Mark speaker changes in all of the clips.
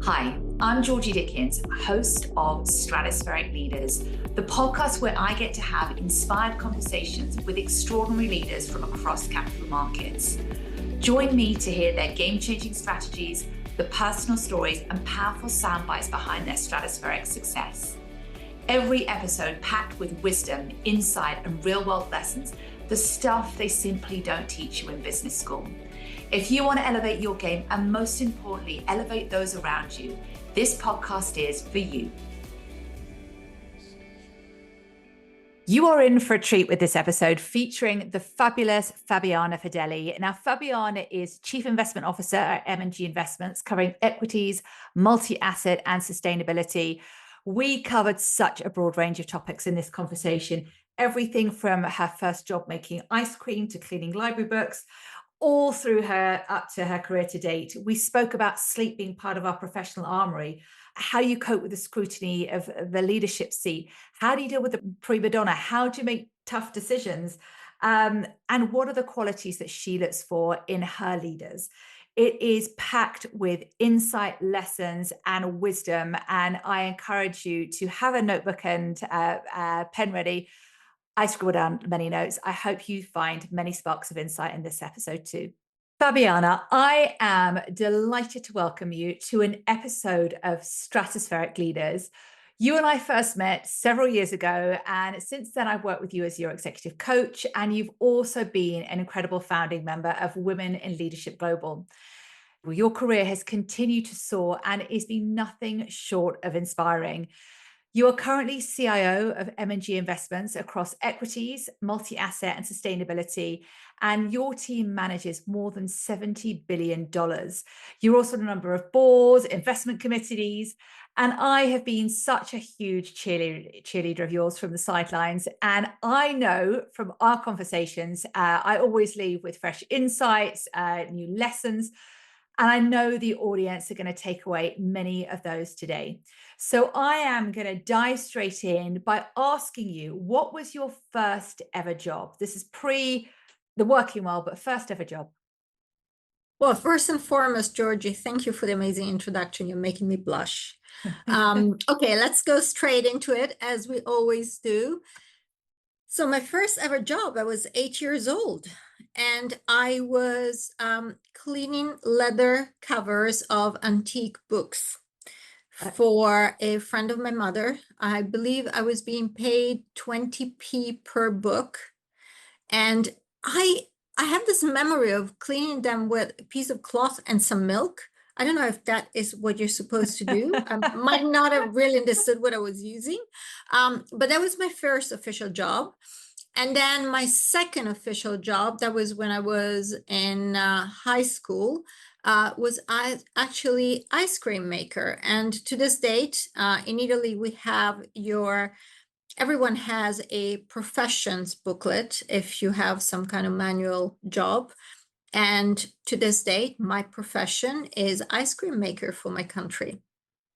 Speaker 1: Hi, I'm Georgie Dickens, host of Stratospheric Leaders, the podcast where I get to have inspired conversations with extraordinary leaders from across capital markets. Join me to hear their game-changing strategies, the personal stories, and powerful sound bites behind their stratospheric success. Every episode packed with wisdom, insight, and real-world lessons, the stuff they simply don't teach you in business school. If you want to elevate your game and most importantly, elevate those around you, this podcast is for you. You are in for a treat with this episode featuring the fabulous Fabiana Fedeli. Now, Fabiana is Chief Investment Officer at ING Investments, covering equities, multi-asset and sustainability. We covered such a broad range of topics in this conversation, everything from her first job making ice cream to cleaning library books, all through her up to her career to date. We spoke about sleep being part of our professional armory, how you cope with the scrutiny of the leadership seat, how do you deal with the prima donna, how do you make tough decisions, and what are the qualities that she looks for in her leaders. It is packed with insight, lessons, and wisdom, and I encourage you to have a notebook and pen ready. I scribbled down many notes. I hope you find many sparks of insight in this episode too. Fabiana, I am delighted to welcome you to an episode of Stratospheric Leaders. You and I first met several years ago, and since then I've worked with you as your executive coach, and you've also been an incredible founding member of Women in Leadership Global. Your career has continued to soar and it's been nothing short of inspiring. You are currently CIO of ING Investments across equities, multi-asset and sustainability, and your team manages more than $70 billion. You're also on a number of boards, investment committees, and I have been such a huge cheerleader of yours from the sidelines. And I know from our conversations, I always leave with fresh insights, new lessons, and I know the audience are going to take away many of those today. So I am going to dive straight in by asking you, what was your first ever job? This is pre the working world, but first ever job.
Speaker 2: Well, first and foremost, Georgie, thank you for the amazing introduction. You're making me blush. Okay, let's go straight into it, as we always do. So my first ever job, I was 8 years old, and I was cleaning leather covers of antique books for a friend of my mother. I believe I was being paid 20p per book. And I have this memory of cleaning them with a piece of cloth and some milk. I don't know if that is what you're supposed to do. I might not have really understood what I was using. But that was my first official job. And then my second official job, that was when I was in high school, was actually ice cream maker. And to this date, in Italy, we have everyone has a professions booklet if you have some kind of manual job. And to this date, my profession is ice cream maker for my country.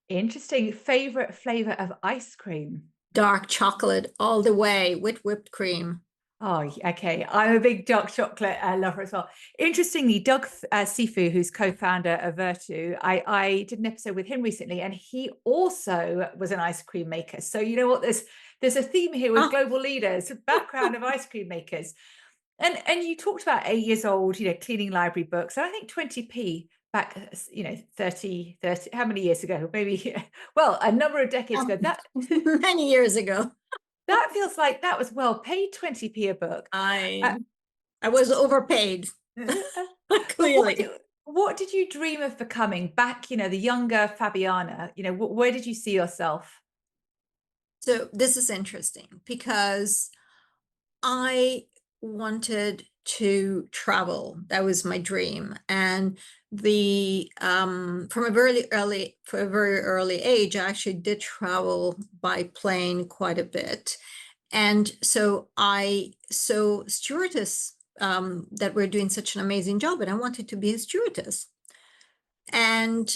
Speaker 1: Interesting. Favorite flavor of ice cream?
Speaker 2: Dark chocolate all the way with whipped cream.
Speaker 1: Oh, okay. I'm a big dark chocolate lover as well. Interestingly, Doug Sifu, who's co-founder of Virtu, I did an episode with him recently, and he also was an ice cream maker. So you know what? There's a theme here with global leaders, background of ice cream makers. And you talked about 8 years old, cleaning library books. And I think 20p back, 30, how many years ago? Maybe, well, a number of decades ago. That
Speaker 2: many years ago.
Speaker 1: That feels like that was well paid, 20p a book.
Speaker 2: I was overpaid. Clearly.
Speaker 1: What did you dream of becoming back, the younger Fabiana? Where did you see yourself?
Speaker 2: So this is interesting because I wanted to travel. That was my dream. And from a very early age, I actually did travel by plane quite a bit. And so I saw stewardess that were doing such an amazing job, and I wanted to be a stewardess. And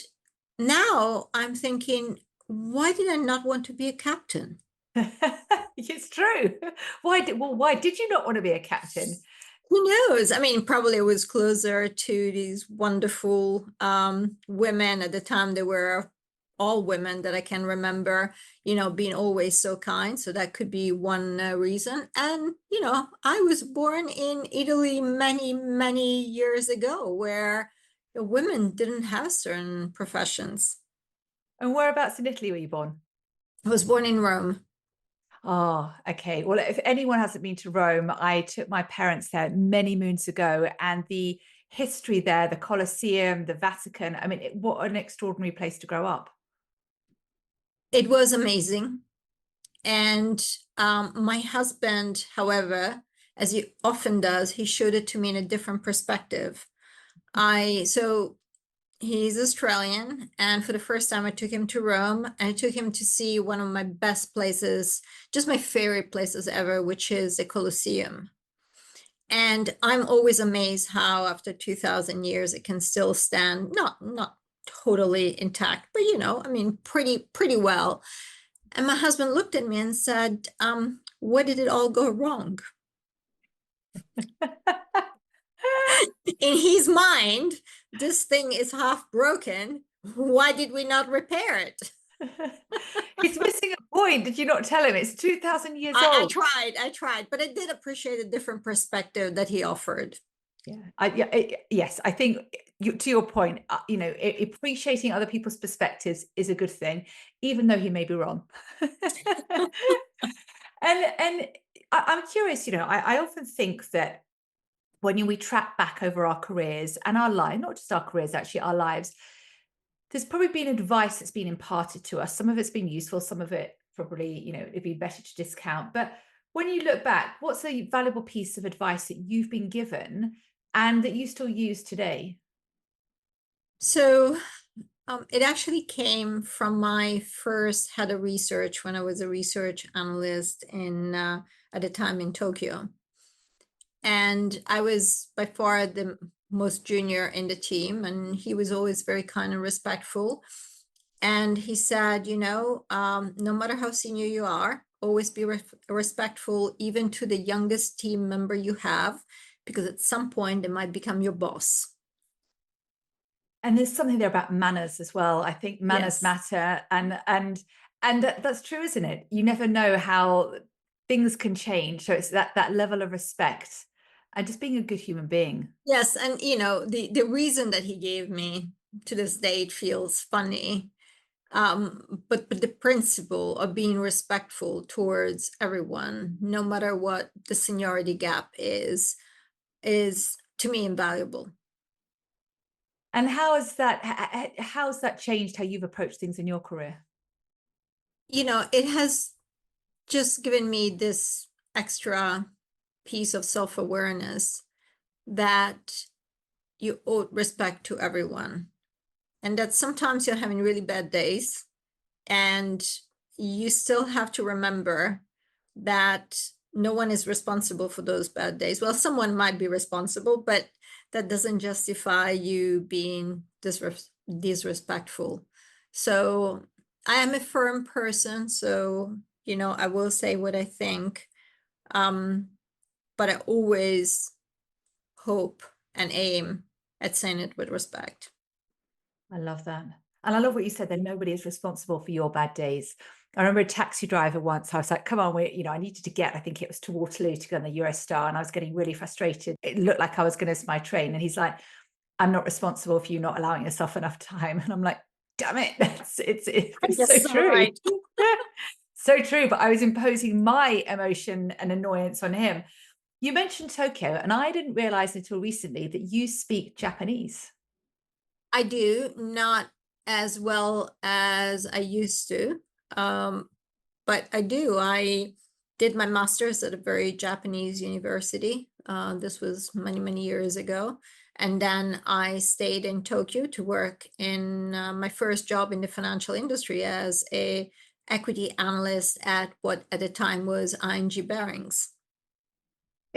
Speaker 2: now I'm thinking, why did I not want to be a captain?
Speaker 1: It's true. Why did you not want to be a captain?
Speaker 2: Who knows? I mean, probably I was closer to these wonderful women at the time. They were all women that I can remember, being always so kind. So that could be one reason. And, I was born in Italy many, many years ago where women didn't have certain professions.
Speaker 1: And whereabouts in Italy were you born?
Speaker 2: I was born in Rome.
Speaker 1: Oh, okay. Well, if anyone hasn't been to Rome, I took my parents there many moons ago, and the history there, the Colosseum, the Vatican, I mean, what an extraordinary place to grow up.
Speaker 2: It was amazing. And my husband, however, as he often does, he showed it to me in a different perspective. So he's Australian, and for the first time I took him to Rome, and I took him to see one of my best places, just my favorite places ever, which is the Colosseum. And I'm always amazed how after 2000 years it can still stand, not totally intact, but I mean pretty well. And my husband looked at me and said, "Where did it all go wrong?" In his mind, this thing is half broken. Why did we not repair it?
Speaker 1: He's missing a point. Did you not tell him? It's 2000 years
Speaker 2: I
Speaker 1: old.
Speaker 2: I tried, but I did appreciate a different perspective that he offered.
Speaker 1: Yeah. Yes, I think to your point, appreciating other people's perspectives is a good thing, even though he may be wrong. And I'm curious, I often think that when we track back over our careers and our life, not just our careers, actually our lives, there's probably been advice that's been imparted to us. Some of it's been useful, some of it probably, it'd be better to discount. But when you look back, what's a valuable piece of advice that you've been given and that you still use today?
Speaker 2: So it actually came from my first head of research when I was a research analyst at a time in Tokyo. And I was by far the most junior in the team, and he was always very kind and respectful. And he said, no matter how senior you are, always be respectful, even to the youngest team member you have, because at some point they might become your boss.
Speaker 1: And there's something there about manners as well. I think manners matter, and that's true, isn't it? You never know how things can change. So it's that level of respect and just being a good human being.
Speaker 2: Yes, and the reason that he gave me, to this day it feels funny, but the principle of being respectful towards everyone, no matter what the seniority gap is to me invaluable.
Speaker 1: And how's that changed how you've approached things in your career?
Speaker 2: It has just given me this extra piece of self-awareness that you owe respect to everyone, and that sometimes you're having really bad days, and you still have to remember that no one is responsible for those bad days. Well, someone might be responsible, but that doesn't justify you being disrespectful. So I am a firm person, so I will say what I think, but I always hope and aim at saying it with respect.
Speaker 1: I love that. And I love what you said, that nobody is responsible for your bad days. I remember a taxi driver once, I was like, come on, I needed to get, I think it was to Waterloo to go on the Eurostar, and I was getting really frustrated. It looked like I was going to miss my train. And he's like, I'm not responsible for you not allowing yourself enough time. And I'm like, damn it. It's so true. Right. So true. But I was imposing my emotion and annoyance on him. You mentioned Tokyo, and I didn't realize until recently that you speak Japanese.
Speaker 2: I do, not as well as I used to, but I do. I did my master's at a very Japanese university. This was many, many years ago. And then I stayed in Tokyo to work in my first job in the financial industry as a equity analyst at what at the time was ING Barings.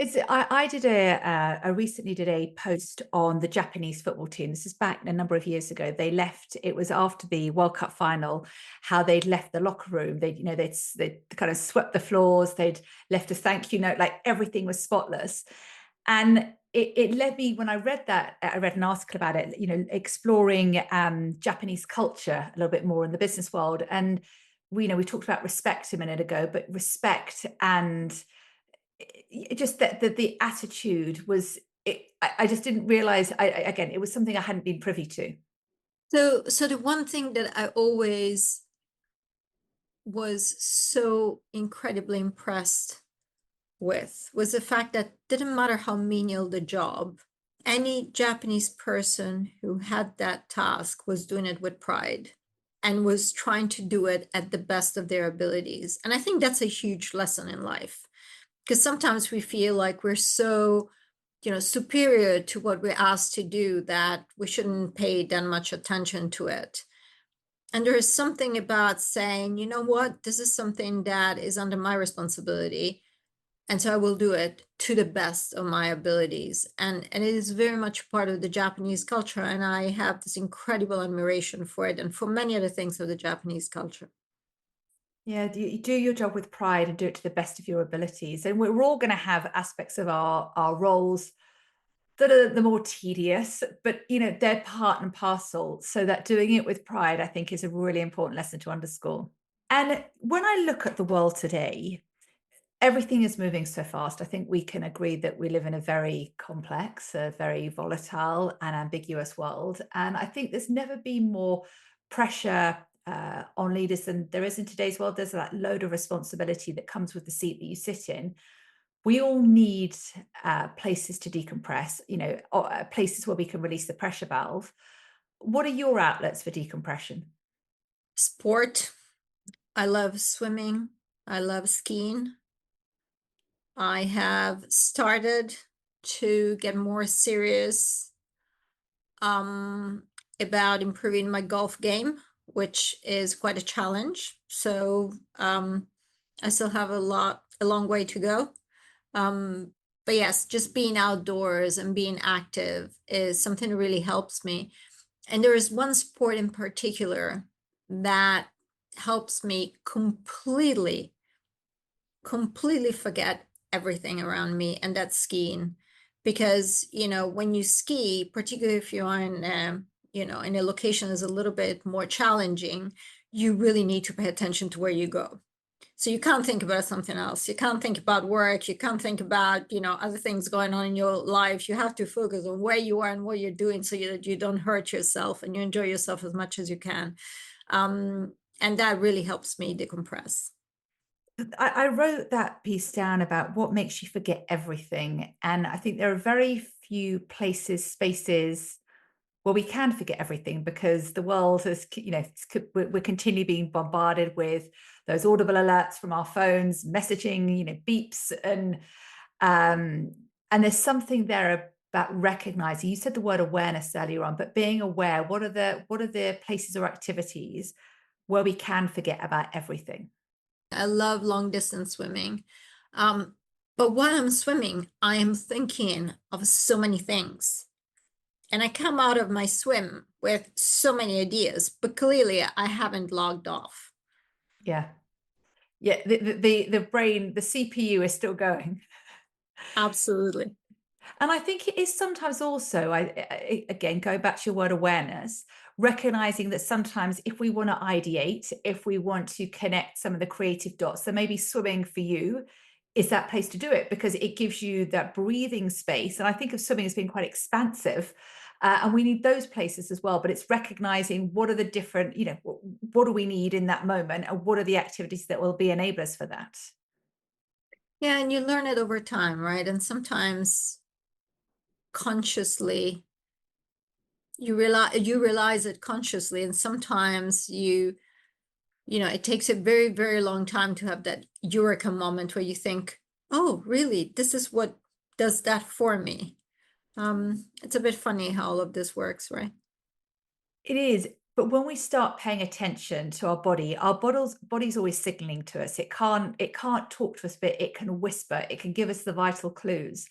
Speaker 1: I recently did a post on the Japanese football team. This is back a number of years ago. It was after the World Cup final, how they'd left the locker room. They'd kind of swept the floors. They'd left a thank you note, like everything was spotless. And it led me, when I read that, I read an article about it, exploring Japanese culture a little bit more in the business world. And we talked about respect a minute ago, but respect and just that the attitude was, I just didn't realize, again, it was something I hadn't been privy to.
Speaker 2: So the one thing that I always was so incredibly impressed with was the fact that didn't matter how menial the job, any Japanese person who had that task was doing it with pride and was trying to do it at the best of their abilities. And I think that's a huge lesson in life, because sometimes we feel like we're so superior to what we're asked to do that we shouldn't pay that much attention to it. And there is something about saying, you know what, this is something that is under my responsibility. And so I will do it to the best of my abilities. And it is very much part of the Japanese culture. And I have this incredible admiration for it and for many other things of the Japanese culture.
Speaker 1: Yeah, you do your job with pride and do it to the best of your abilities. And we're all going to have aspects of our roles that are the more tedious, but they're part and parcel. So that doing it with pride, I think, is a really important lesson to underscore. And when I look at the world today, everything is moving so fast. I think we can agree that we live in a very complex, a very volatile and ambiguous world. And I think there's never been more pressure on leaders than there is in today's world. There's that load of responsibility that comes with the seat that you sit in. We all need places to decompress, places where we can release the pressure valve. What are your outlets for decompression?
Speaker 2: Sport. I love swimming. I love skiing. I have started to get more serious about improving my golf game, which is quite a challenge. So I still have a long way to go. But yes, just being outdoors and being active is something that really helps me. And there is one sport in particular that helps me completely forget everything around me, and that's skiing. Because when you ski, particularly if you're in in a location that's a little bit more challenging, you really need to pay attention to where you go. So you can't think about something else. You can't think about work. You can't think about other things going on in your life. You have to focus on where you are and what you're doing, so that you don't hurt yourself and you enjoy yourself as much as you can. And that really helps me decompress.
Speaker 1: I wrote that piece down about what makes you forget everything. And I think there are very few places, spaces where we can forget everything, because the world is, we're continually being bombarded with those audible alerts from our phones, messaging, beeps. And there's something there about recognizing, you said the word awareness earlier on, but being aware, what are the places or activities where we can forget about everything?
Speaker 2: I love long distance swimming. But while I'm swimming, I am thinking of so many things. And I come out of my swim with so many ideas, but clearly I haven't logged off.
Speaker 1: Yeah. Yeah. The brain, the CPU is still going.
Speaker 2: Absolutely.
Speaker 1: And I think it is sometimes also, again, go back to your word awareness, recognizing that sometimes if we want to ideate, if we want to connect some of the creative dots, then maybe swimming for you is that place to do it, because it gives you that breathing space. And I think of swimming as being quite expansive. And we need those places as well. But it's recognizing what are the different, what do we need in that moment? And what are the activities that will be enablers for that?
Speaker 2: Yeah, and you learn it over time, right? And sometimes consciously you realize it consciously, and sometimes it takes a very, very long time to have that eureka moment where you think, oh, really, this is what does that for me. It's a bit funny how all of this works, right?
Speaker 1: It is. But when we start paying attention to our body's always signaling to us. It can't talk to us, but it can whisper, it can give us the vital clues.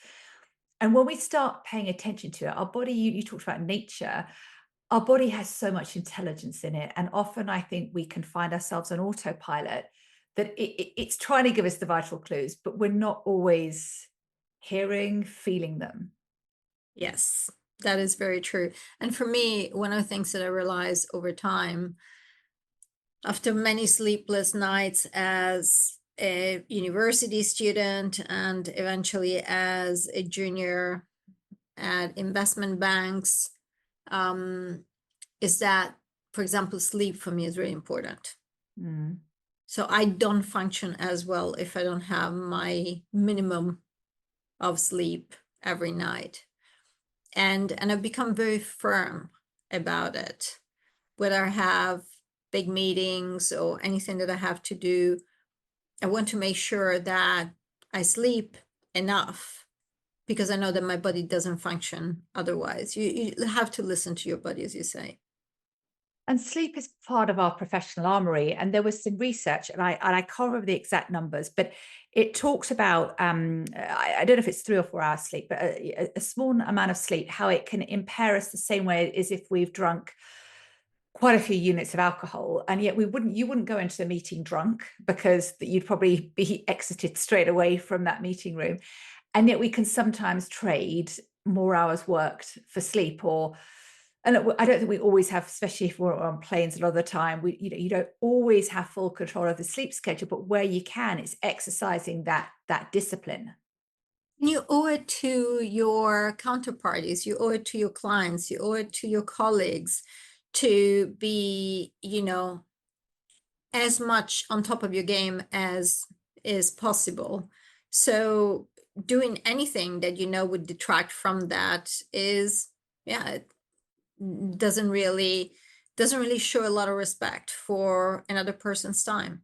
Speaker 1: And when we start paying attention to it, our body, you talked about nature, our body has so much intelligence in it. And often I think we can find ourselves on autopilot, that it's trying to give us the vital clues, but we're not always hearing, feeling them.
Speaker 2: Yes, that is very true. And for me, one of the things that I realized over time, after many sleepless nights as a university student and eventually as a junior at investment banks, is that, for example, sleep for me is very important.
Speaker 1: Mm.
Speaker 2: So I don't function as well if I don't have my minimum of sleep every night. And I've become very firm about it. Whether I have big meetings or anything that I have to do, I want to make sure that I sleep enough because I know that my body doesn't function otherwise. You have to listen to your body, as you say.
Speaker 1: And sleep is part of our professional armory. And there was some research, and I can't remember the exact numbers, but it talks about I don't know if it's 3 or 4 hours sleep, but a small amount of sleep, how it can impair us the same way as if we've drunk quite a few units of alcohol, and yet you wouldn't go into a meeting drunk because you'd probably be exited straight away from that meeting room. And yet we can sometimes trade more hours worked for sleep. And I don't think we always have, especially if we're on planes a lot of the time, you don't always have full control of the sleep schedule, but where you can, it's exercising that discipline.
Speaker 2: You owe it to your counterparties, you owe it to your clients, you owe it to your colleagues to be, as much on top of your game as is possible. So doing anything that would detract from that is, it doesn't really show a lot of respect for another person's time.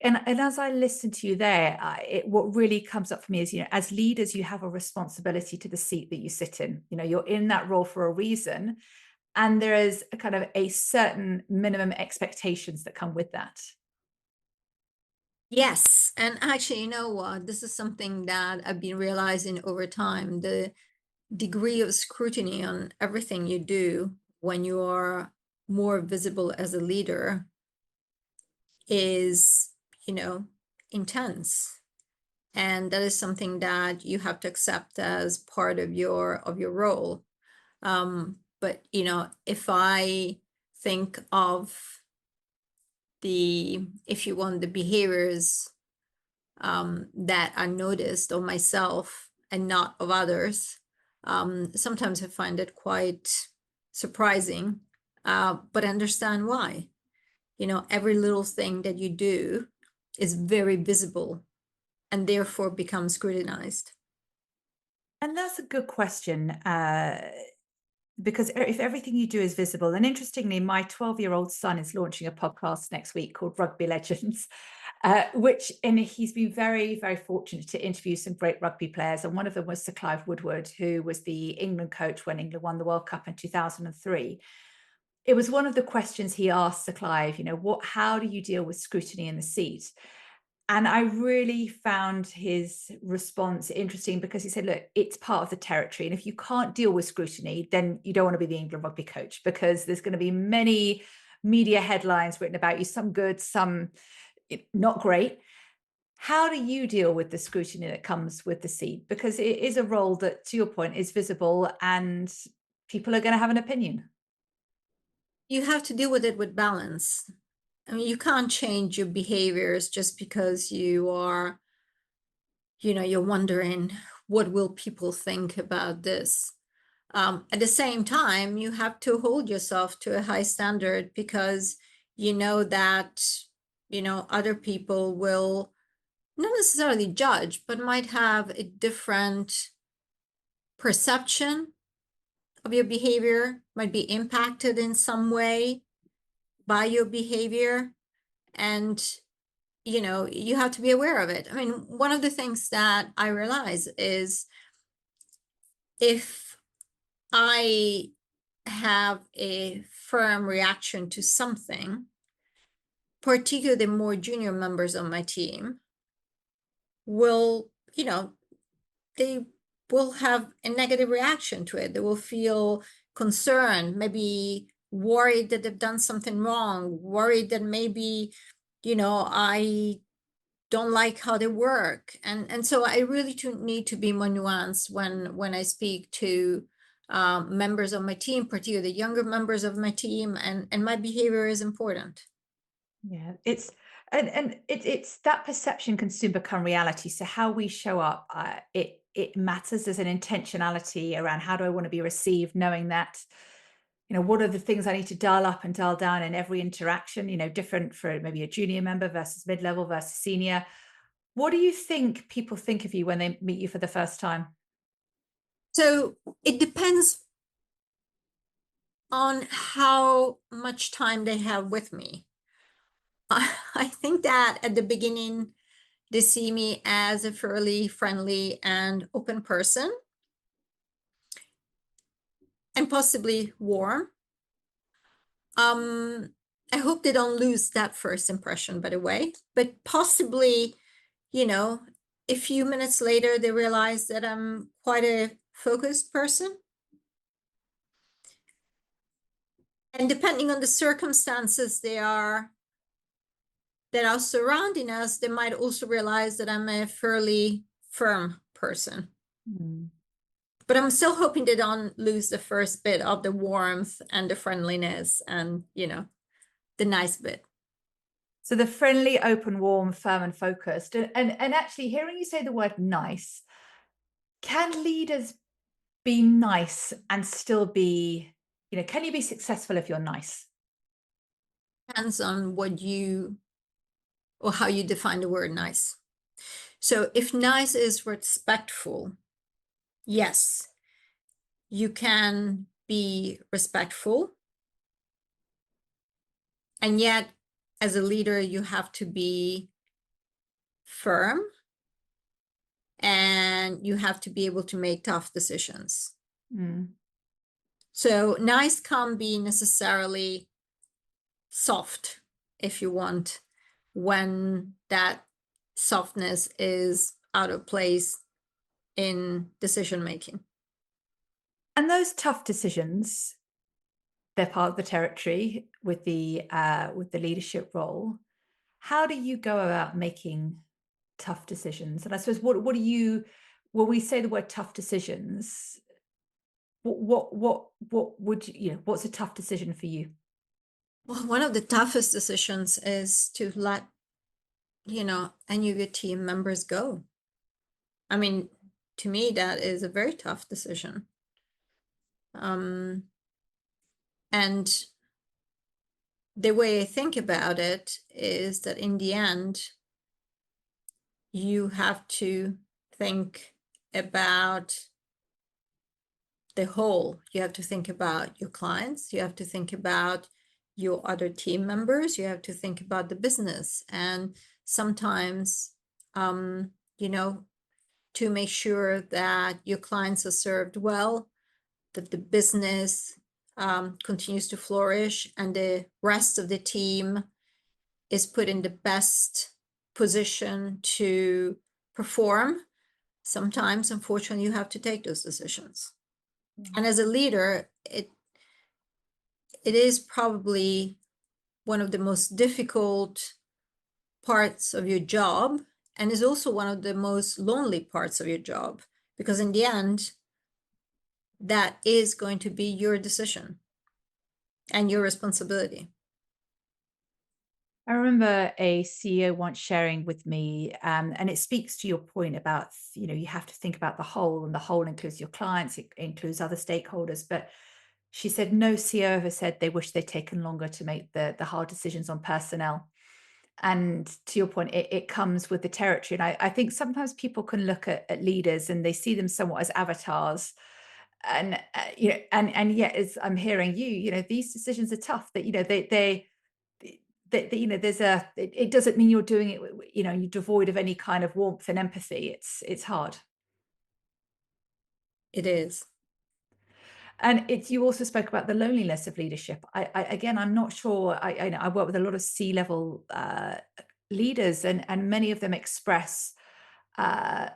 Speaker 1: And as I listen to you there, what really comes up for me is, as leaders, you have a responsibility to the seat that you sit in. You're in that role for a reason, and there is a kind of a certain minimum expectations that come with that.
Speaker 2: Yes, and actually, you know what? This is something that I've been realizing over time. The degree of scrutiny on everything you do when you are more visible as a leader is, intense. And that is something that you have to accept as part of your role. But if I think of if you want, the behaviors that are noticed of myself and not of others, sometimes I find it quite surprising, but I understand why. Every little thing that you do is very visible and therefore becomes scrutinized.
Speaker 1: And that's a good question, because if everything you do is visible, and interestingly, my 12-year-old son is launching a podcast next week called Rugby Legends, and he's been very, very fortunate to interview some great rugby players. And one of them was Sir Clive Woodward, who was the England coach when England won the World Cup in 2003. It was one of the questions he asked Sir Clive, how do you deal with scrutiny in the seat? And I really found his response interesting because he said, look, it's part of the territory. And if you can't deal with scrutiny, then you don't want to be the England rugby coach, because there's going to be many media headlines written about you, some good, some not great. How do you deal with the scrutiny that comes with the seat? Because it is a role that, to your point, is visible and people are going to have an opinion.
Speaker 2: You have to deal with it with balance. I mean, you can't change your behaviors just because you are, you're wondering, what will people think about this? At the same time, you have to hold yourself to a high standard because you know that, other people will not necessarily judge, but might have a different perception of your behavior, might be impacted in some way by your behavior. And, you have to be aware of it. I mean, one of the things that I realize is if I have a firm reaction to something, particularly the more junior members of my team will, they will have a negative reaction to it. They will feel concerned, maybe worried that they've done something wrong, worried that maybe, I don't like how they work. And so I really need to be more nuanced when I speak to members of my team, particularly the younger members of my team, and my behavior is important.
Speaker 1: Yeah, it's that perception can soon become reality. So how we show up, it matters. There's an intentionality around how do I want to be received, knowing that, what are the things I need to dial up and dial down in every interaction, different for maybe a junior member versus mid-level versus senior. What do you think people think of you when they meet you for the first time?
Speaker 2: So it depends on how much time they have with me. I think that at the beginning, they see me as a fairly friendly and open person, and possibly warm. I hope they don't lose that first impression, by the way, but possibly, a few minutes later, they realize that I'm quite a focused person. And depending on the circumstances that are surrounding us, they might also realize that I'm a fairly firm person.
Speaker 1: Mm.
Speaker 2: But I'm still hoping they don't lose the first bit of the warmth and the friendliness and, the nice bit.
Speaker 1: So the friendly, open, warm, firm, and focused. And actually, hearing you say the word nice, can leaders be nice and still be, can you be successful if you're nice?
Speaker 2: Depends on or how you define the word nice. So if nice is respectful, yes, you can be respectful. And yet, as a leader, you have to be firm and you have to be able to make tough decisions.
Speaker 1: Mm.
Speaker 2: So nice can't be necessarily soft, if you want, when that softness is out of place in decision making.
Speaker 1: And those tough decisions, they're part of the territory with the leadership role. How do you go about making tough decisions? And I suppose what do you, when we say the word tough decisions, what would what's a tough decision for you?
Speaker 2: Well, one of the toughest decisions is to let, any of your team members go. I mean, to me, that is a very tough decision. And the way I think about it is that in the end, you have to think about the whole. You have to think about your clients. You have to think about your other team members. You have to think about the business. And sometimes, to make sure that your clients are served well, that the business continues to flourish, and the rest of the team is put in the best position to perform. Sometimes, unfortunately, you have to take those decisions. And as a leader, it is probably one of the most difficult parts of your job, and is also one of the most lonely parts of your job, because in the end, that is going to be your decision and your responsibility.
Speaker 1: I remember a CEO once sharing with me, and it speaks to your point about, you have to think about the whole, and the whole includes your clients, it includes other stakeholders. But she said no CEO ever said they wish they'd taken longer to make the hard decisions on personnel. And to your point, it comes with the territory. And I think sometimes people can look at leaders and they see them somewhat as avatars. And and yet, as I'm hearing you, these decisions are tough. That there's it doesn't mean you're doing it, you're devoid of any kind of warmth and empathy. It's hard.
Speaker 2: It is.
Speaker 1: And you also spoke about the loneliness of leadership. Again, I'm not sure. I work with a lot of C-level leaders, and many of them express uh,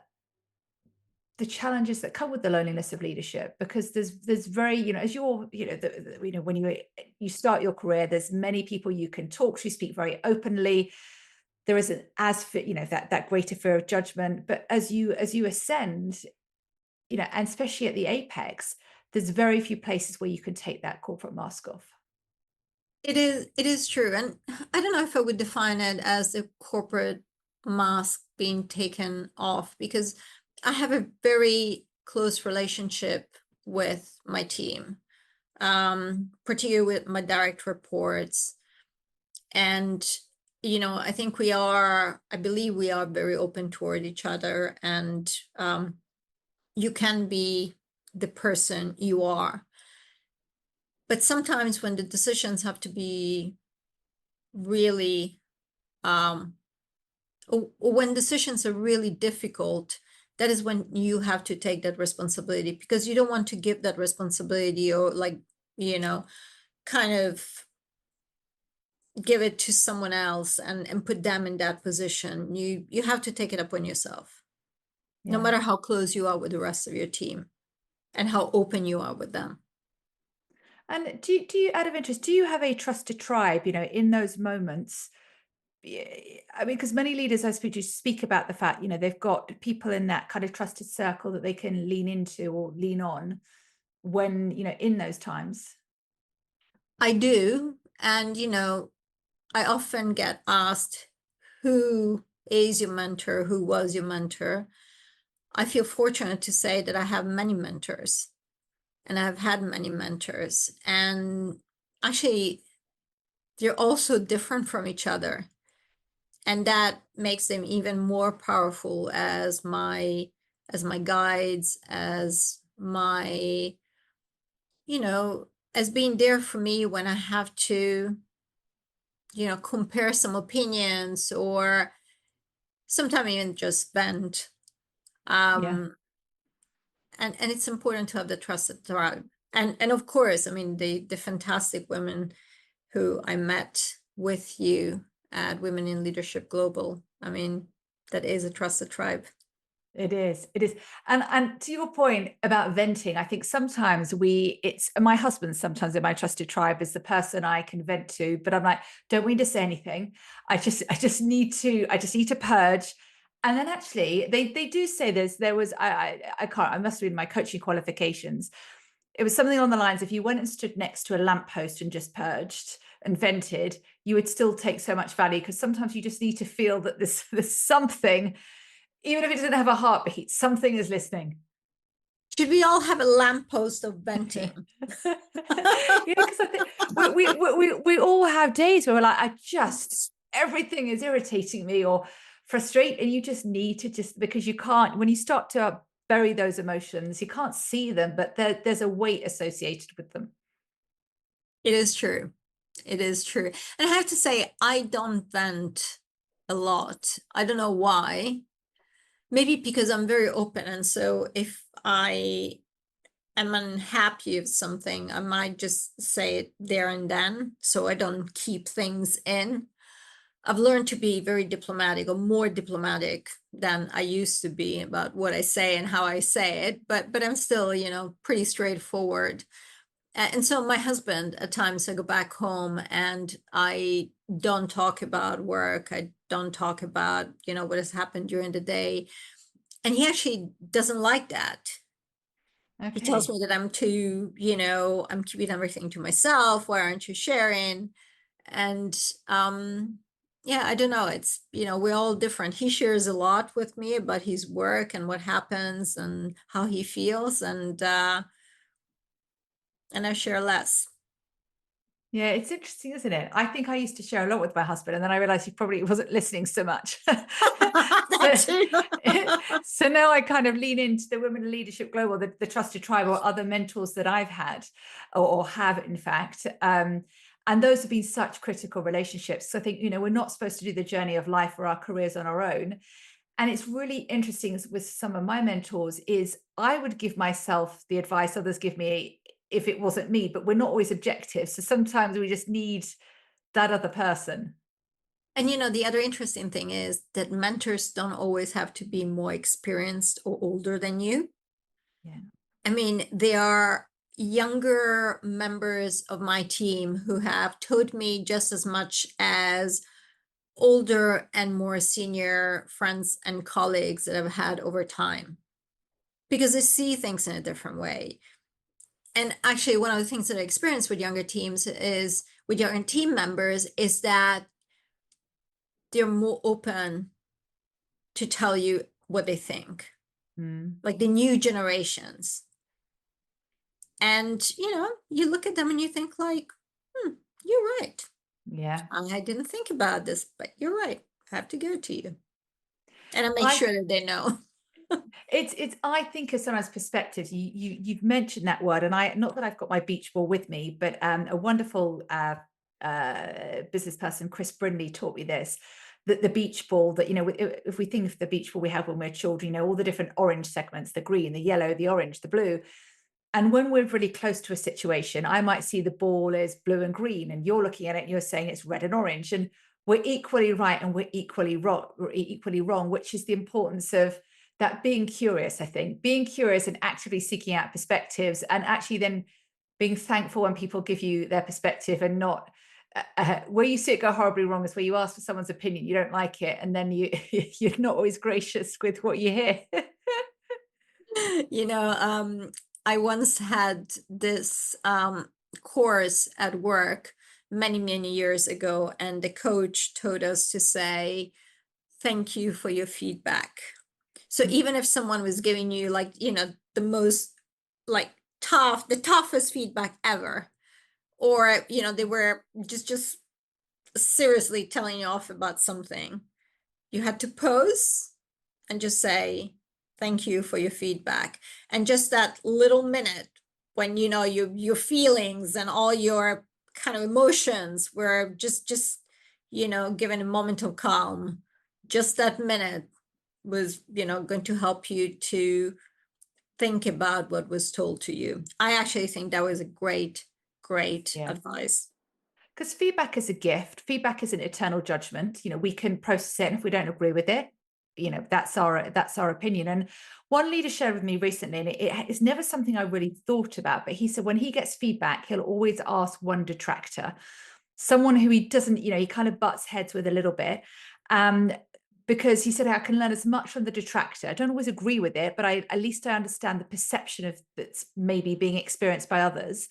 Speaker 1: the challenges that come with the loneliness of leadership, because there's very, as you're, when you start your career, there's many people you can talk to, speak very openly. there isn't as that greater fear of judgment. But as you ascend, and especially at the apex, there's very few places where you can take that corporate mask off.
Speaker 2: It is true. And I don't know if I would define it as a corporate mask being taken off, because I have a very close relationship with my team, particularly with my direct reports. And, I believe we are very open toward each other, and you can be the person you are. But sometimes when the decisions have to be really, when decisions are really difficult, that is when you have to take that responsibility, because you don't want to give that responsibility, or kind of give it to someone else and put them in that position. You have to take it upon yourself, no matter how close you are with the rest of your team and how open you are with them.
Speaker 1: And do you, out of interest, do you have a trusted tribe, in those moments? I mean, because many leaders I speak to speak about the fact, they've got people in that kind of trusted circle that they can lean into or lean on when, in those times.
Speaker 2: I do. And, I often get asked, who is your mentor? Who was your mentor? I feel fortunate to say that I have many mentors, and I've had many mentors. And actually, they're also different from each other. And that makes them even more powerful as my guides, as my, as being there for me when I have to, compare some opinions, or sometimes even just vent. And it's important to have the trusted tribe. And of course, I mean, the fantastic women who I met with you at Women in Leadership Global. I mean, that is a trusted tribe.
Speaker 1: It is. And to your point about venting, I think sometimes it's my husband sometimes in my trusted tribe is the person I can vent to, but I'm like, don't need to say anything. I just need to purge. And then actually they do say there was, I must have been my coaching qualifications. It was something on the lines, if you went and stood next to a lamppost and just purged and vented, you would still take so much value, because sometimes you just need to feel that there's something, even if it doesn't have a heartbeat, something is listening.
Speaker 2: Should we all have a lamppost of venting?
Speaker 1: Because I think we all have days where we're like, everything is irritating me or frustrating, and you just need to because you can't, when you start to bury those emotions, you can't see them, but there's a weight associated with them.
Speaker 2: It is true. It is true. And I have to say, I don't vent a lot. I don't know why. Maybe because I'm very open. And so if I am unhappy with something, I might just say it there and then, so I don't keep things in. I've learned to be very diplomatic, or more diplomatic than I used to be, about what I say and how I say it. But I'm still, pretty straightforward. And so my husband, at times I go back home and I don't talk about work. I don't talk about, what has happened during the day. And he actually doesn't like that. Okay. He tells me that I'm too, I'm keeping everything to myself. Why aren't you sharing? And yeah, I don't know. It's, we're all different. He shares a lot with me about his work and what happens and how he feels. And I share less.
Speaker 1: Yeah, it's interesting, isn't it? I think I used to share a lot with my husband, and then I realized he probably wasn't listening so much. So now I kind of lean into the Women in Leadership Global, the trusted tribe, or other mentors that I've had or have, in fact. And those have been such critical relationships. So I think, we're not supposed to do the journey of life or our careers on our own. And it's really interesting with some of my mentors is I would give myself the advice others give me if it wasn't me, but we're not always objective. So sometimes we just need that other person.
Speaker 2: And, the other interesting thing is that mentors don't always have to be more experienced or older than you.
Speaker 1: Yeah.
Speaker 2: I mean, there are younger members of my team who have taught me just as much as older and more senior friends and colleagues that I've had over time, because I see things in a different way. And actually, one of the things that I experience with younger team members is that they're more open to tell you what they think, like the new generations. And, you look at them and you think like, you're right.
Speaker 1: Yeah.
Speaker 2: I didn't think about this, but you're right. I have to give it to you. And I make sure that they know.
Speaker 1: I think of sometimes perspectives. You've mentioned that word, and not that I've got my beach ball with me, but a wonderful business person, Chris Brindley, taught me this. That the beach ball, that if we think of the beach ball we have when we're children, all the different orange segments, the green, the yellow, the orange, the blue. And when we're really close to a situation, I might see the ball is blue and green, and you're looking at it and you're saying it's red and orange, and we're equally right and we're equally wrong, which is the importance of that being curious. I think being curious and actively seeking out perspectives, and actually then being thankful when people give you their perspective, and not where you see it go horribly wrong is where you ask for someone's opinion, you don't like it, and then you're not always gracious with what you hear.
Speaker 2: I once had this course at work many, many years ago, and the coach told us to say, thank you for your feedback. So even if someone was giving you the most the toughest feedback ever, or, they were just seriously telling you off about something, you had to pause and just say, thank you for your feedback. And just that little minute when, your feelings and all your kind of emotions were just given a moment of calm, just that minute was, going to help you to think about what was told to you. I actually think that was a great advice.
Speaker 1: Because feedback is a gift. Feedback is an eternal judgment. We can process it, and if we don't agree with it, that's our opinion. And one leader shared with me recently, and it is never something I really thought about, but he said when he gets feedback, he'll always ask one detractor, someone who he doesn't, he kind of butts heads with a little bit. Because he said, I can learn as much from the detractor. I don't always agree with it, but at least I understand the perception of that's maybe being experienced by others,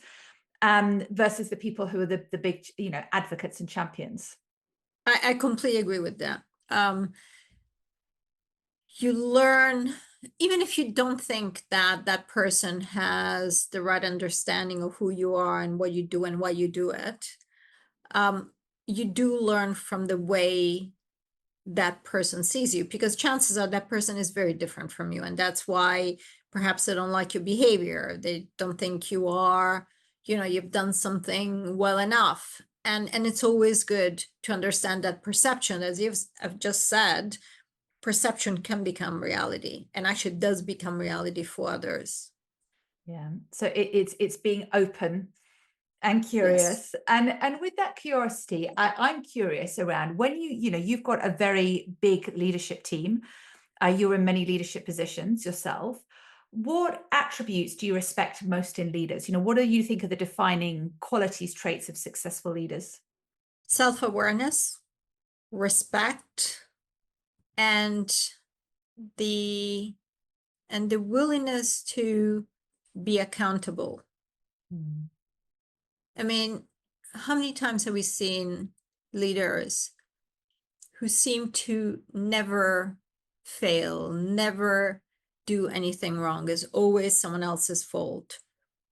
Speaker 1: versus the people who are the big, advocates and champions.
Speaker 2: I completely agree with that. You learn, even if you don't think that person has the right understanding of who you are and what you do and why you do it, you do learn from the way that person sees you, because chances are that person is very different from you. And that's why perhaps they don't like your behavior. They don't think you are, you've done something well enough. And it's always good to understand that perception, as I've just said, perception can become reality, and actually does become reality for others.
Speaker 1: Yeah. So it's being open and curious. Yes. And with that curiosity, I'm curious around when you've got a very big leadership team, you're in many leadership positions yourself. What attributes do you respect most in leaders? What do you think are the defining qualities, traits of successful leaders?
Speaker 2: Self-awareness, respect, and the willingness to be accountable. I mean, how many times have we seen leaders who seem to never fail, never do anything wrong? It's always someone else's fault.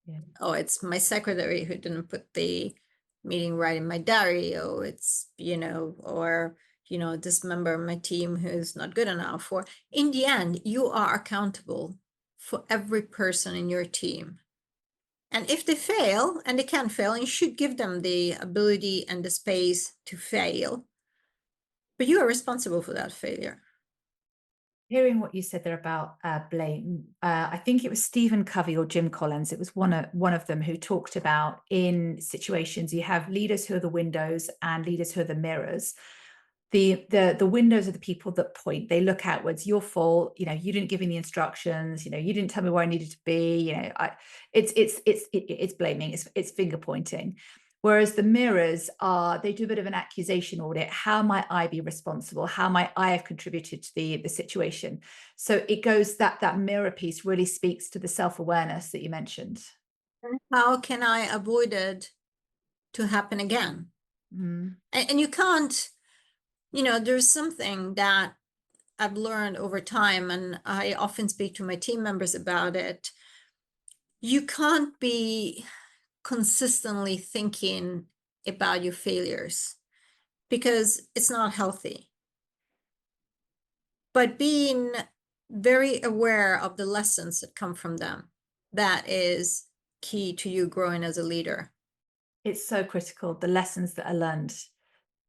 Speaker 2: Yeah. Oh, it's my secretary who didn't put the meeting right in my diary. Oh, it's, or, this member of my team who's not good enough. Or in the end, you are accountable for every person in your team. And if they fail, and they can fail, and you should give them the ability and the space to fail, but you are responsible for that failure.
Speaker 1: Hearing what you said there about blame, I think it was Stephen Covey or Jim Collins. It was one of them who talked about, in situations you have leaders who are the windows and leaders who are the mirrors. The windows are the people that point. They look outwards. Your fault. You didn't give me the instructions. You didn't tell me where I needed to be. It's blaming. It's finger pointing. Whereas the mirrors they do a bit of an accusation audit. How might I be responsible? How might I have contributed to the situation? So it goes that mirror piece really speaks to the self-awareness that you mentioned.
Speaker 2: How can I avoid it to happen again? And you can't, there's something that I've learned over time, and I often speak to my team members about it. You can't be consistently thinking about your failures because it's not healthy. But being very aware of the lessons that come from them, that is key to you growing as a leader.
Speaker 1: It's so critical, the lessons that are learned.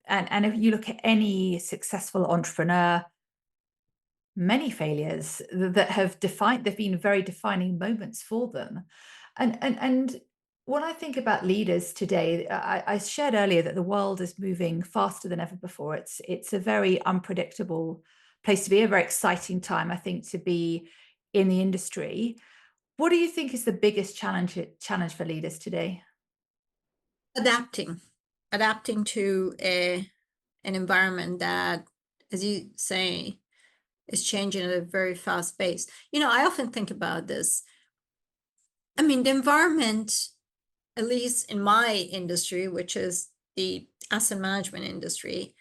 Speaker 1: And if you look at any successful entrepreneur, many failures that have they've been very defining moments for them. And when I think about leaders today, I shared earlier that the world is moving faster than ever before. It's a very unpredictable place to be, a very exciting time, I think, to be in the industry. What do you think is the biggest challenge for leaders today?
Speaker 2: Adapting to an environment that, as you say, is changing at a very fast pace. I often think about this. I mean, the environment, at least in my industry, which is the asset management industry,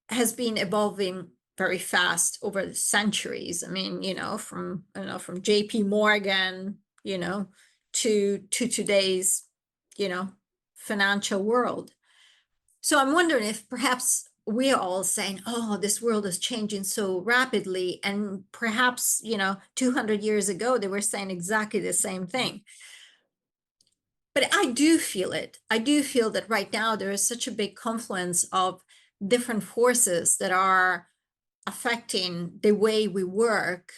Speaker 2: has been evolving very fast over the centuries. I mean, from JP Morgan, to today's, financial world. So I'm wondering if perhaps we're all saying, oh, this world is changing so rapidly. And perhaps, 200 years ago, they were saying exactly the same thing. But I do feel it. I do feel that right now there is such a big confluence of different forces that are affecting the way we work,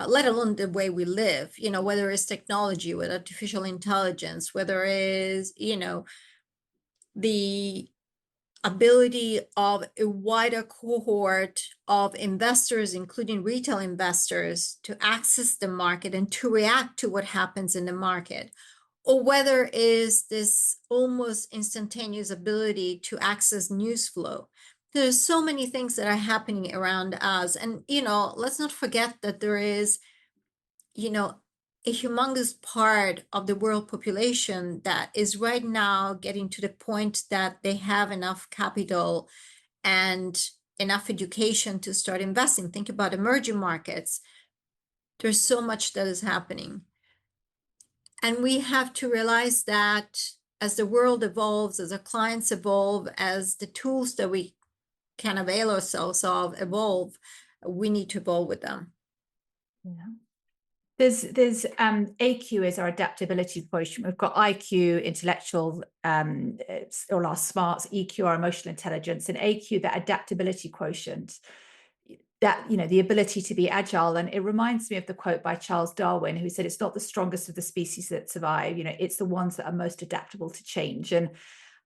Speaker 2: let alone the way we live, whether it's technology, with artificial intelligence, whether it's, the ability of a wider cohort of investors, including retail investors, to access the market and to react to what happens in the market, or whether it is this almost instantaneous ability to access news flow. There's so many things that are happening around us. And, let's not forget that there is, a humongous part of the world population that is right now getting to the point that they have enough capital and enough education to start investing. Think about emerging markets. There's so much that is happening. And we have to realize that as the world evolves, as our clients evolve, as the tools that we can avail ourselves of evolve, we need to evolve with them.
Speaker 1: Yeah. There's AQ is our adaptability quotient. We've got IQ, intellectual, or our smarts, EQ, our emotional intelligence, and AQ, that adaptability quotient, that, the ability to be agile. And it reminds me of the quote by Charles Darwin, who said, it's not the strongest of the species that survive, it's the ones that are most adaptable to change. And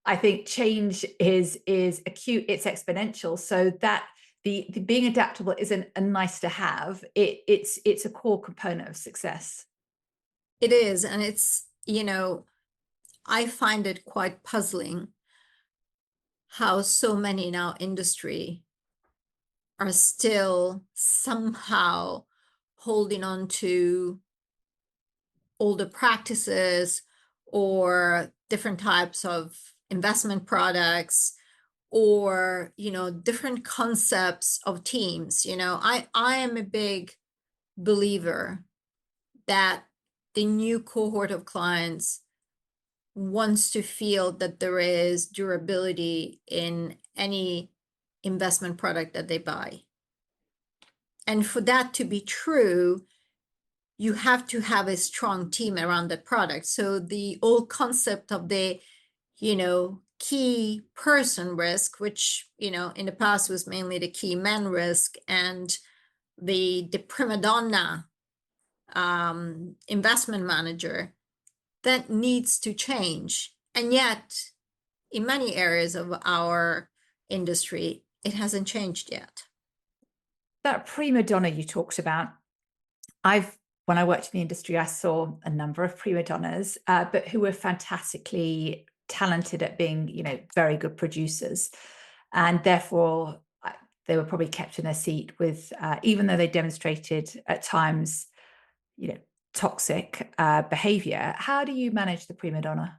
Speaker 1: I think change is acute, it's exponential. So that the being adaptable isn't a nice to have, it's a core component of success.
Speaker 2: It is. And it's, I find it quite puzzling how so many in our industry are still somehow holding on to older practices or different types of investment products, or different concepts of teams. I am a big believer that the new cohort of clients wants to feel that there is durability in any investment product that they buy. And for that to be true, you have to have a strong team around that product. So the old concept of the, key person risk, which, in the past was mainly the key man risk, and the prima donna investment manager, that needs to change. And yet, in many areas of our industry, it hasn't changed yet.
Speaker 1: That prima donna you talked about, when I worked in the industry, I saw a number of prima donnas, but who were fantastically talented at being, very good producers, and therefore they were probably kept in their seat with, even though they demonstrated at times, toxic behavior. How do you manage the prima donna?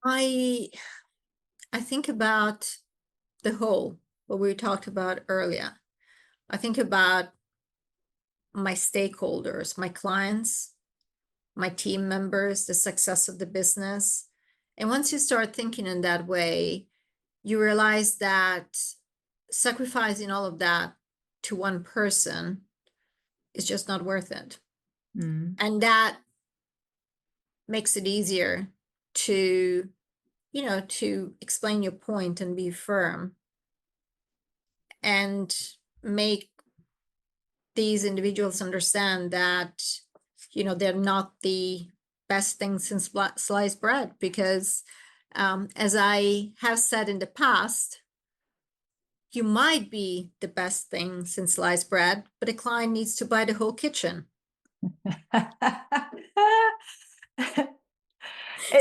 Speaker 2: I think about the whole, what we talked about earlier. I think about my stakeholders, my clients, my team members, the success of the business. And once you start thinking in that way, you realize that sacrificing all of that to one person is just not worth it. And that makes it easier to, to explain your point and be firm and make these individuals understand that, they're not the best thing since sliced bread, because as I have said in the past, you might be the best thing since sliced bread, but a client needs to buy the whole kitchen.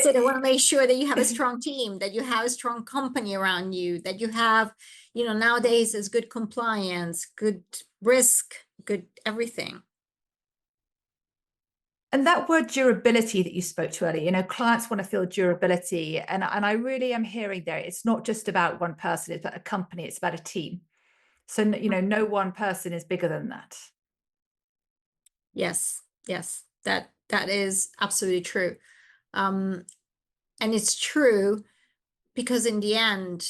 Speaker 2: So they want to make sure that you have a strong team, that you have a strong company around you, that you have, nowadays is good compliance, good risk, good everything.
Speaker 1: And that word durability that you spoke to earlier, clients want to feel durability. And I really am hearing there, it's not just about one person, it's about a company, it's about a team. So, no one person is bigger than that.
Speaker 2: Yes, that is absolutely true. And it's true because in the end,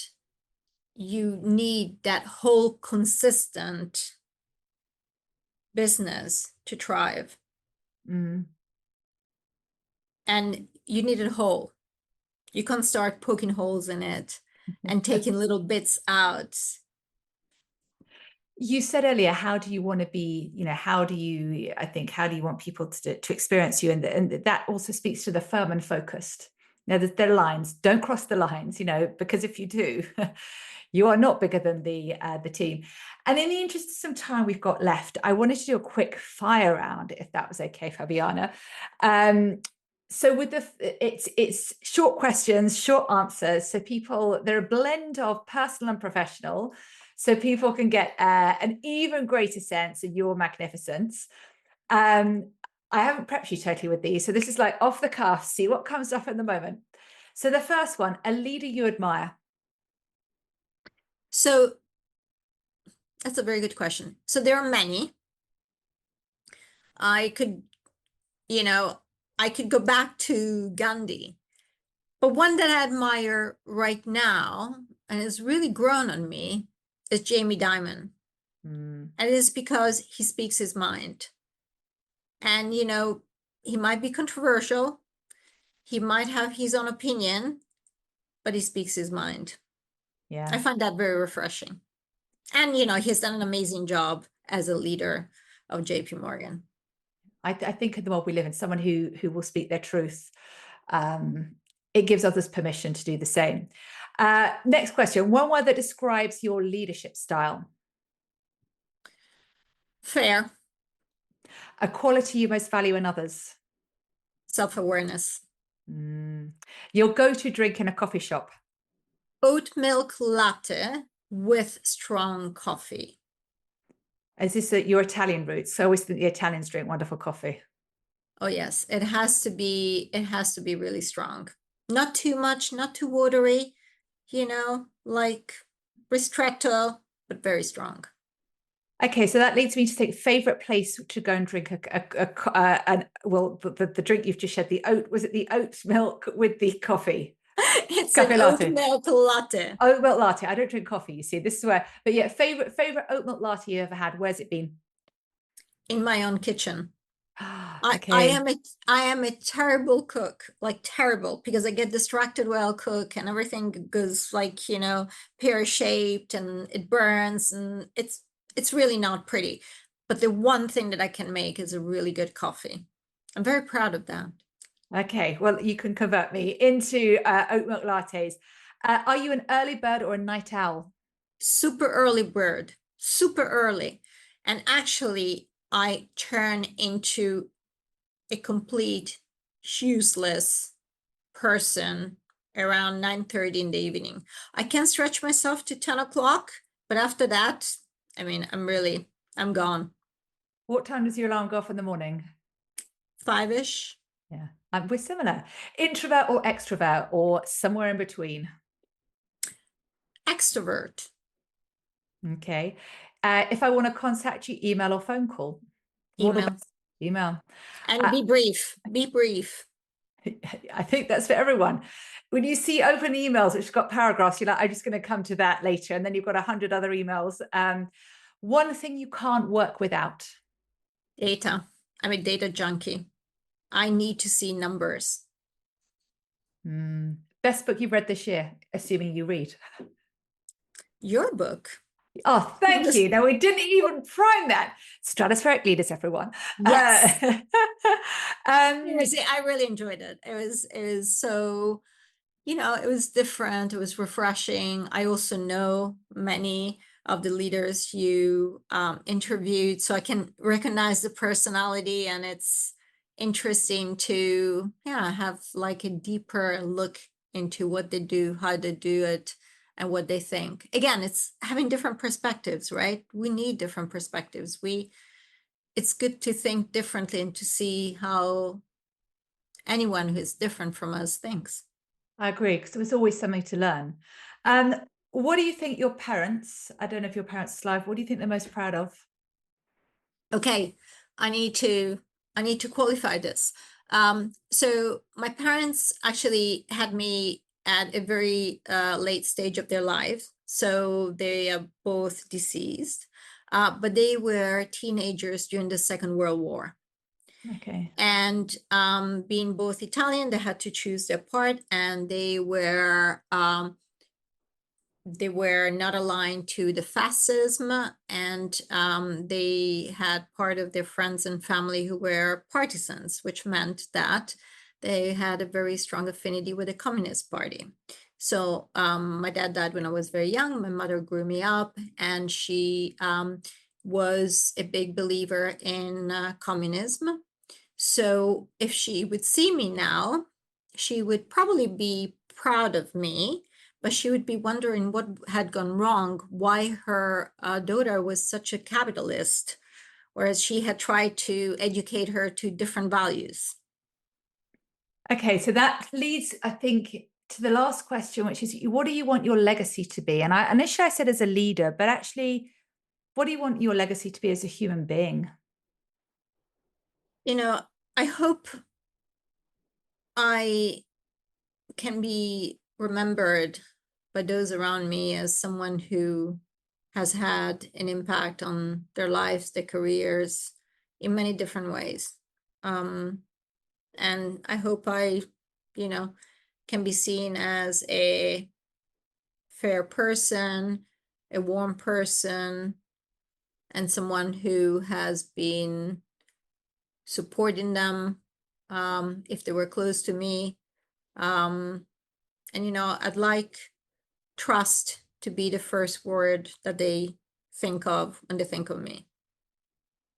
Speaker 2: you need that whole consistent business to thrive. And you need it whole. You can't start poking holes in it and taking little bits out.
Speaker 1: You said earlier, how do you want to be, how do you want people to experience you? And that also speaks to the firm and focused. Now, there are lines, don't cross the lines, because if you do, you are not bigger than the team. And in the interest of some time we've got left, I wanted to do a quick fire round, if that was okay, Fabiana. So with it's short questions, short answers. So they're a blend of personal and professional. So people can get an even greater sense of your magnificence. I haven't prepped you totally with these. So this is like off the cuff, see what comes up at the moment. So the first one, a leader you admire.
Speaker 2: So that's a very good question. So there are many. I could go back to Gandhi, but one that I admire right now and has really grown on me is Jamie Dimon. And it is because he speaks his mind. And, he might be controversial. He might have his own opinion, but he speaks his mind.
Speaker 1: Yeah.
Speaker 2: I find that very refreshing. And, he's done an amazing job as a leader of JP Morgan.
Speaker 1: I think in the world we live in, someone who will speak their truth. It gives others permission to do the same. Next question. One word that describes your leadership style.
Speaker 2: Fair.
Speaker 1: A quality you most value in others.
Speaker 2: Self-awareness.
Speaker 1: Your go-to drink in a coffee shop.
Speaker 2: Oat milk latte with strong coffee.
Speaker 1: Is this your Italian roots? So I always think the Italians drink wonderful coffee.
Speaker 2: Oh yes, it has to be really strong. Not too much, not too watery, like ristretto, but very strong.
Speaker 1: Okay, so that leads me to think favorite place to go and drink the drink you've just said, was it the oat milk with the coffee?
Speaker 2: It's an oat milk latte.
Speaker 1: Oat milk latte. I don't drink coffee, you see. This is where, but yeah, favorite oat milk latte you ever had. Where's it been?
Speaker 2: In my own kitchen.
Speaker 1: Okay.
Speaker 2: I am a terrible cook, like terrible, because I get distracted while I cook and everything goes like, pear-shaped and it burns and it's really not pretty. But the one thing that I can make is a really good coffee. I'm very proud of that.
Speaker 1: Okay, well, you can convert me into oat milk lattes. Are you an early bird or a night owl?
Speaker 2: Super early bird, super early. And actually, I turn into a complete useless person around 9:30 in the evening. I can stretch myself to 10 o'clock, but after that, I mean, I'm gone.
Speaker 1: What time does your alarm go off in the morning?
Speaker 2: 5-ish.
Speaker 1: Yeah, we're similar. Introvert or extrovert, or somewhere in between?
Speaker 2: Extrovert.
Speaker 1: Okay. If I want to contact you, email or phone call?
Speaker 2: Email.
Speaker 1: Email.
Speaker 2: And be brief. Be brief.
Speaker 1: I think that's for everyone. When you see open emails which have got paragraphs, you're like, I'm just going to come to that later. And then you've got 100 other emails. One thing you can't work without?
Speaker 2: Data. I'm a data junkie. I need to see numbers.
Speaker 1: Best book you've read this year, assuming you read?
Speaker 2: Your book.
Speaker 1: Oh, thank you. Now, we didn't even prime that. Stratospheric Leaders, everyone.
Speaker 2: Yes. I really enjoyed it. It was so, it was different. It was refreshing. I also know many of the leaders you interviewed, so I can recognize the personality, and it's interesting to have like a deeper look into what they do, how they do it, and what they think. Again, it's having different perspectives, right? We need different perspectives. It's good to think differently and to see how anyone who is different from us thinks.
Speaker 1: I agree, because there was always something to learn. What do you think your parents, I don't know if your parents are alive, what do you think they're most proud of?
Speaker 2: Okay, I need to qualify this. So my parents actually had me at a very late stage of their lives. So they are both deceased, but they were teenagers during the Second World War.
Speaker 1: Okay.
Speaker 2: And being both Italian, they had to choose their part, and they were not aligned to the fascism, and they had part of their friends and family who were partisans, which meant that they had a very strong affinity with the Communist Party. So my dad died when I was very young. My mother grew me up, and she was a big believer in communism. So if she would see me now, she would probably be proud of me, but she would be wondering what had gone wrong, why her daughter was such a capitalist, whereas she had tried to educate her to different values.
Speaker 1: Okay, so that leads, I think, to the last question, which is, what do you want your legacy to be? And initially I said as a leader, but actually, what do you want your legacy to be as a human being?
Speaker 2: I hope I can be remembered by those around me as someone who has had an impact on their lives, their careers, in many different ways. And I hope I, can be seen as a fair person, a warm person, and someone who has been supporting them if they were close to me. And, I'd like trust to be the first word that they think of when they think of me.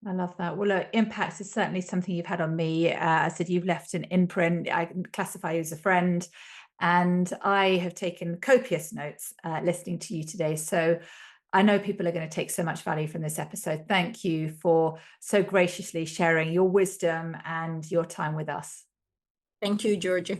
Speaker 1: I love that. Well, look, impact is certainly something you've had on me. I said you've left an imprint. I can classify you as a friend. And I have taken copious notes listening to you today. So I know people are going to take so much value from this episode. Thank you for so graciously sharing your wisdom and your time with us.
Speaker 2: Thank you, Georgia.